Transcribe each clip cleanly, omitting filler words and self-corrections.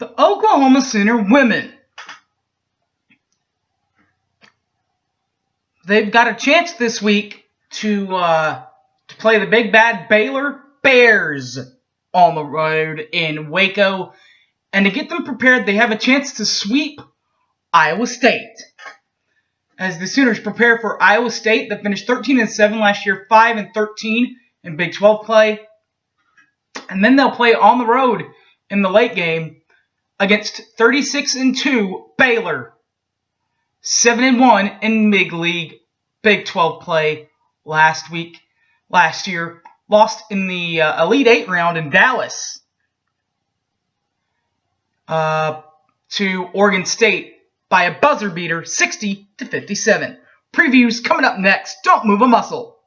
The Oklahoma Sooner women. They've got a chance this week to play the big bad Baylor Bears on the road in Waco. And to get them prepared, they have a chance to sweep Iowa State. As the Sooners prepare for Iowa State, that finished 13-7 last year, 5-13 in Big 12 play. And then they'll play on the road in the late game against 36-2 Baylor. 7-1 in Big 12 play last year. Lost in the Elite Eight round in Dallas to Oregon State by a buzzer beater, 60-57. Previews coming up next. Don't move a muscle.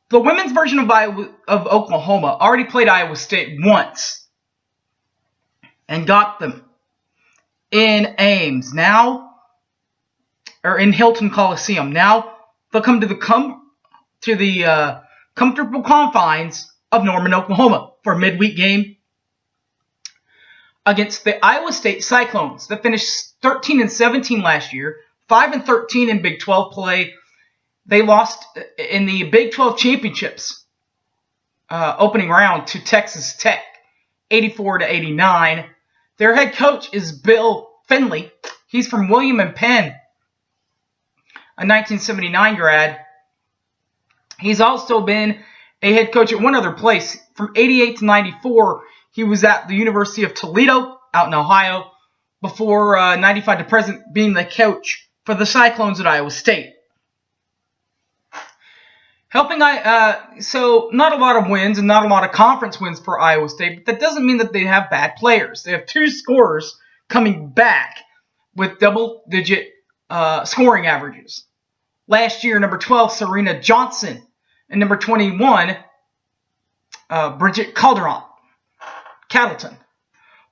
The women's version of Oklahoma already played Iowa State once and got them in Ames. Now, or in Hilton Coliseum. Now they'll come to the comfortable confines of Norman, Oklahoma for a midweek game against the Iowa State Cyclones that finished 13-17 last year, 5-13 in Big 12 play. They lost in the Big 12 championships opening round to Texas Tech, 84-89. Their head coach is Bill Finley. He's from William and Penn, a 1979 grad. He's also been a head coach at one other place. From 88 to 94, he was at the University of Toledo out in Ohio before 95 to present being the coach for the Cyclones at Iowa State. So not a lot of wins and not a lot of conference wins for Iowa State, but that doesn't mean that they have bad players. They have two scorers coming back with double-digit scoring averages. Last year, number 12, Serena Johnson, and number 21, Bridget Cattleton.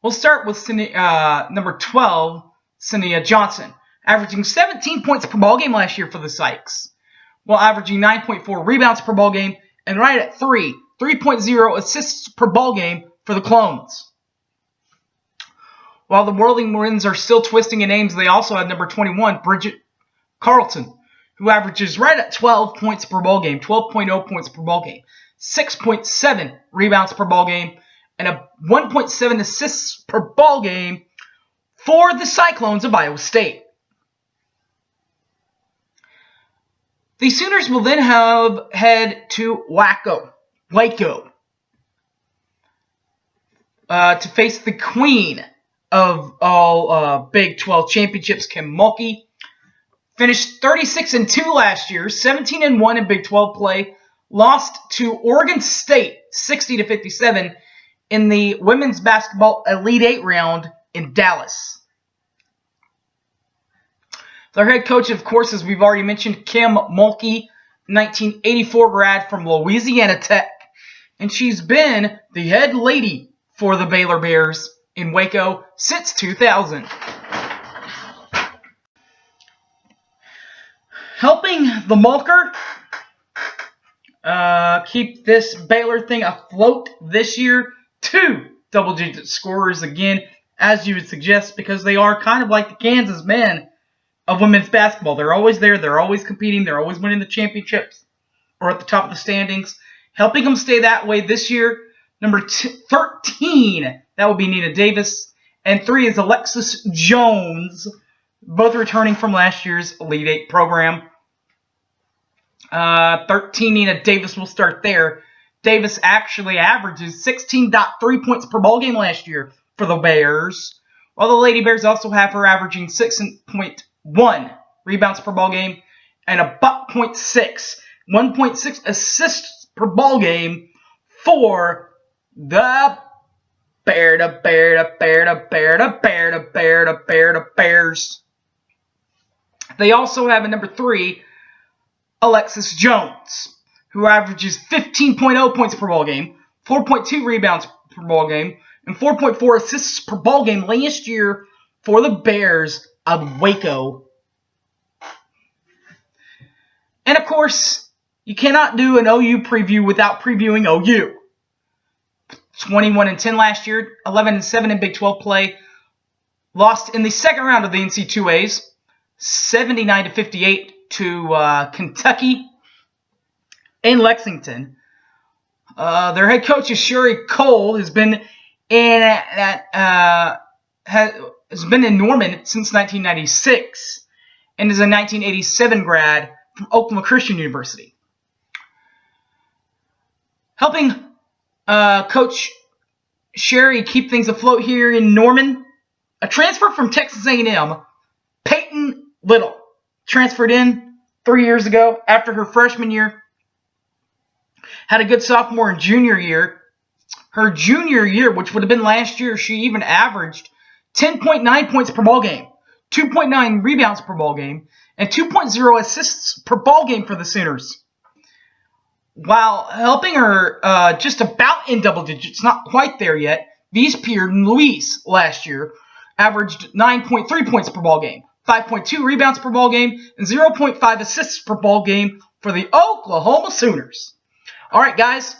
We'll start with number 12, Sania Johnson, averaging 17 points per ball game last year for the Sykes, while averaging 9.4 rebounds per ball game and right at 3.0 assists per ball game for the Clones. While the Whirling Winds are still twisting in names, they also have number 21, Bridget Carlton, who averages right at 12 points per ball game, 12.0 points per ball game, 6.7 rebounds per ball game, and a 1.7 assists per ball game for the Cyclones of Iowa State. The Sooners will then head to Waco to face the queen of all Big 12 championships, Kim Mulkey. Finished 36-2 last year, 17-1 in Big 12 play. Lost to Oregon State, 60-57 in the women's basketball Elite Eight round in Dallas. Their head coach, of course, as we've already mentioned, Kim Mulkey, 1984 grad from Louisiana Tech. And she's been the head lady for the Baylor Bears in Waco since 2000. Helping the Mulker keep this Baylor thing afloat this year, two double-digit scorers again, as you would suggest, because they are kind of like the Kansas men of women's basketball. They're always there. They're always competing. They're always winning the championships or at the top of the standings. Helping them stay that way this year, number 13, that will be Nina Davis. And 3 is Alexis Jones, both returning from last year's Elite Eight program. 13, Davis will start there. Davis actually averages 16.3 points per ball game last year for the Bears, while the Lady Bears also have her averaging 6.1 rebounds per ball game and a .6, 1.6 assists per ball game for the Bears. They also have a number 3, Alexis Jones, who averages 15.0 points per ball game, 4.2 rebounds per ball game, and 4.4 assists per ball game last year for the Bears of Waco. And of course, you cannot do an OU preview without previewing OU. 21-10 last year, 11-7 in Big 12 play. Lost in the second round of the NC2As, 79-58 to Kentucky in Lexington. Their head coach is Sherry Cole, has been in Norman since 1996 and is a 1987 grad from Oklahoma Christian University. Helping Coach Sherry keep things afloat here in Norman, a transfer from Texas A&M, Peyton Little, transferred in 3 years ago after her freshman year. Had a good sophomore and junior year. Her junior year, which would have been last year, she even averaged 10.9 points per ball game, 2.9 rebounds per ball game, and 2.0 assists per ball game for the Sooners. While helping her just about in double digits, not quite there yet, Pierden Luis last year averaged 9.3 points per ball game, 5.2 rebounds per ball game, and 0.5 assists per ball game for the Oklahoma Sooners. All right, guys.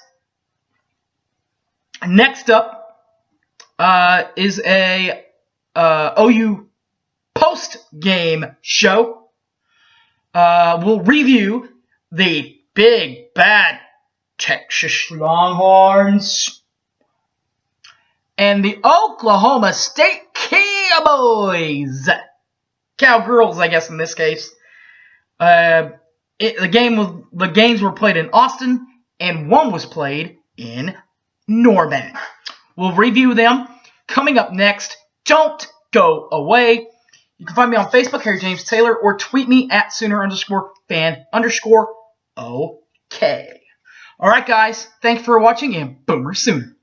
Next up is a OU post-game show. We'll review the big, bad Texas Longhorns and the Oklahoma State Cowboys. Cowgirls, I guess, in this case. The games were played in Austin, and one was played in Norman. We'll review them coming up next. Don't go away. You can find me on Facebook, Harry James Taylor, or tweet me at Sooner_fan_OK. All right, guys. Thanks for watching, and Boomer Sooner.